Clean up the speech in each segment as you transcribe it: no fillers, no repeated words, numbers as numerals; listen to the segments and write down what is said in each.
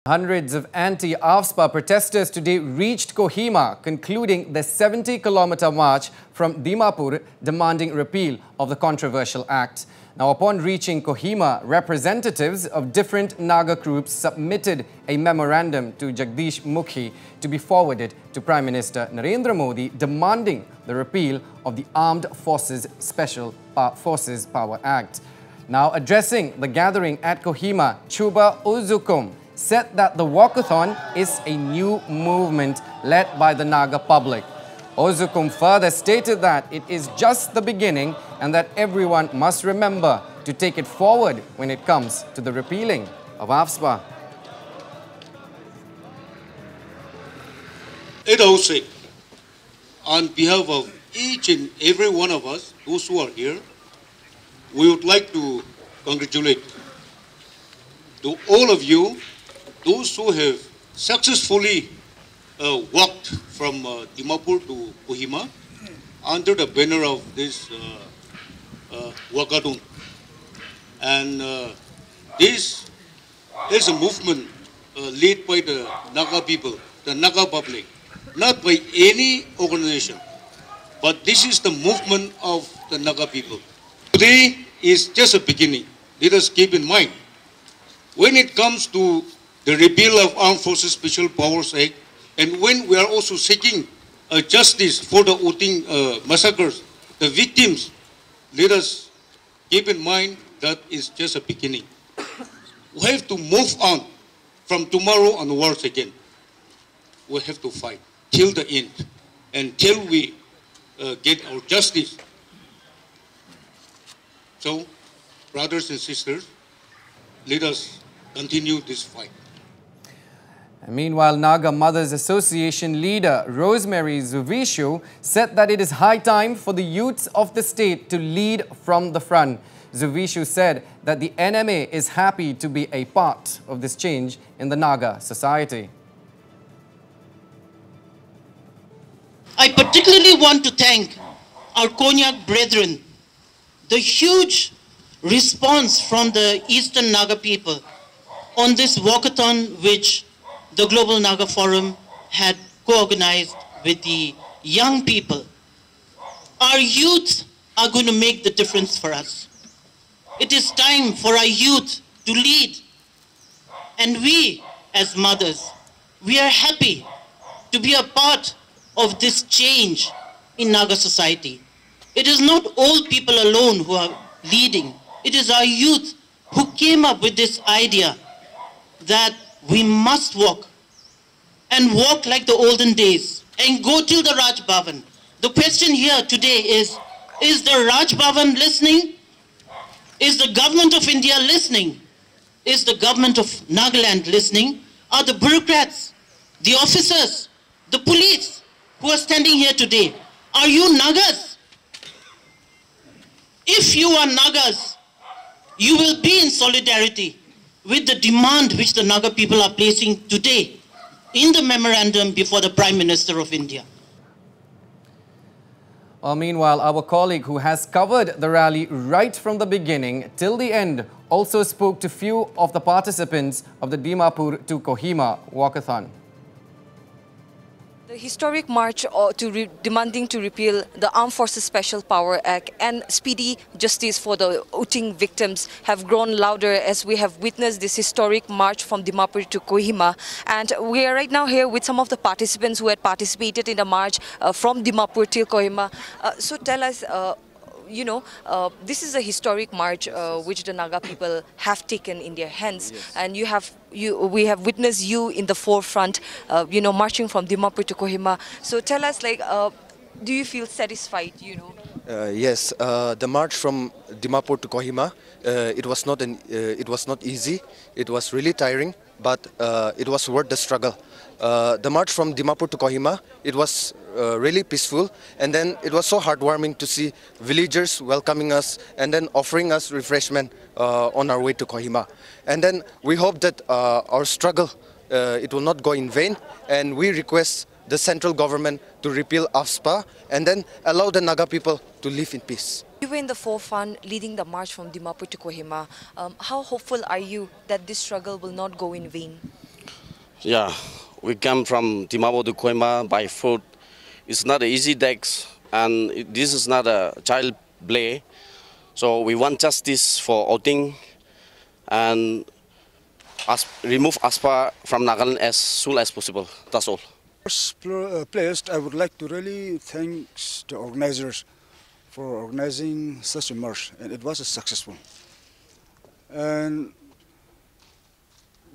Hundreds of anti-AFSPA protesters today reached Kohima, concluding their 70-kilometer march from Dimapur, demanding repeal of the controversial act. Now, upon reaching Kohima, representatives of different Naga groups submitted a memorandum to Jagdish Mukhi to be forwarded to Prime Minister Narendra Modi, demanding the repeal of the Armed Forces Special Forces Power Act. Now, addressing the gathering at Kohima, Chuba Uzukum said that the walkathon is a new movement led by the Naga public. Ozukum further stated that it is just the beginning and that everyone must remember to take it forward when it comes to the repealing of AFSPA. It also, on behalf of each and every one of us, those who are here, we would like to congratulate to all of you, those who have successfully walked from Dimapur to Kohima under the banner of this walkathon. And this is a movement led by the Naga people, the Naga public, not by any organization, but this is the movement of the Naga people. Today is just a beginning. Let us keep in mind, when it comes to the repeal of Armed Forces Special Powers Act, and when we are also seeking justice for the Uting massacres, the victims, let us keep in mind that is just a beginning. We have to move on from tomorrow onwards again. We have to fight till the end, until we get our justice. So, brothers and sisters, let us continue this fight. Meanwhile, Naga Mothers Association leader Rosemary Zuvishu said that it is high time for the youths of the state to lead from the front. Zuvishu said that the NMA is happy to be a part of this change in the Naga society. I particularly want to thank our Konyak brethren, the huge response from the Eastern Naga people on this walkathon which the Global Naga Forum had co-organized with the young people. Our youth are going to make the difference for us. It is time for our youth to lead. And we, as mothers, we are happy to be a part of this change in Naga society. It is not old people alone who are leading. It is our youth who came up with this idea that we must walk and walk like the olden days and go till the Raj Bhavan. The question here today is the Raj Bhavan listening? Is the government of India listening? Is the government of Nagaland listening? Are the bureaucrats, the officers, the police who are standing here today, are you Nagas? If you are Nagas, you will be in solidarity with the demand which the Naga people are placing today in the memorandum before the Prime Minister of India. Meanwhile, our colleague who has covered the rally right from the beginning till the end also spoke to few of the participants of the Dimapur to Kohima walkathon. The historic march demanding to repeal the Armed Forces Special Power Act and speedy justice for the Uting victims have grown louder as we have witnessed this historic march from Dimapur to Kohima. And we are right now here with some of the participants who had participated in the march from Dimapur till Kohima. So tell us, this is a historic march which the Naga people have taken in their hands, yes. And we have witnessed you in the forefront, marching from Dimapur to Kohima. So tell us, do you feel satisfied? Yes, the march from Dimapur to Kohima, it was not easy. It was really tiring, but it was worth the struggle. The march from Dimapur to Kohima, it was really peaceful, and then it was so heartwarming to see villagers welcoming us and then offering us refreshment on our way to Kohima. And then we hope that our struggle, it will not go in vain, and we request the central government to repeal AFSPA and then allow the Naga people to live in peace. You were in the forefront leading the march from Dimapur to Kohima. How hopeful are you that this struggle will not go in vain? Yeah, we come from Dimapur to Kohima by foot. It's not an easy task, and this is not a child play. So we want justice for voting and remove AFSPA from Nagaland as soon as possible. That's all. First place, I would like to really thank the organizers for organizing such a march, and it was successful. And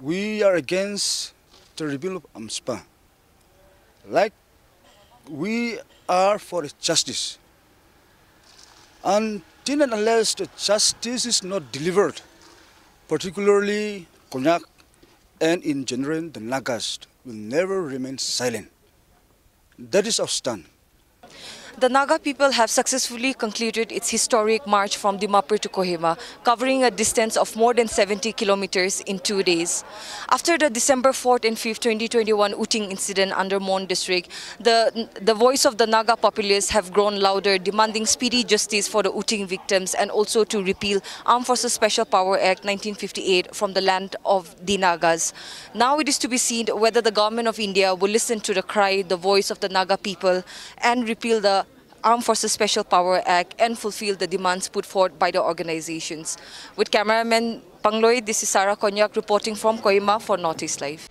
we are against the repeal of AFSPA. Like, we are for justice. Until and unless the justice is not delivered, particularly Konyak and in general the Nagas will never remain silent. That is our stand. The Naga people have successfully concluded its historic march from Dimapur to Kohima, covering a distance of more than 70 kilometers in 2 days. After the December 4th and 5th, 2021 Uting incident under Mon district, the voice of the Naga populace have grown louder, demanding speedy justice for the Uting victims and also to repeal Armed Forces Special Power Act 1958 from the land of the Nagas. Now it is to be seen whether the government of India will listen to the cry, the voice of the Naga people and repeal the Armed Forces Special Power Act and fulfill the demands put forth by the organizations. With cameraman Pangloy, this is Sarah Konyak reporting from Kohima for Northeast Live.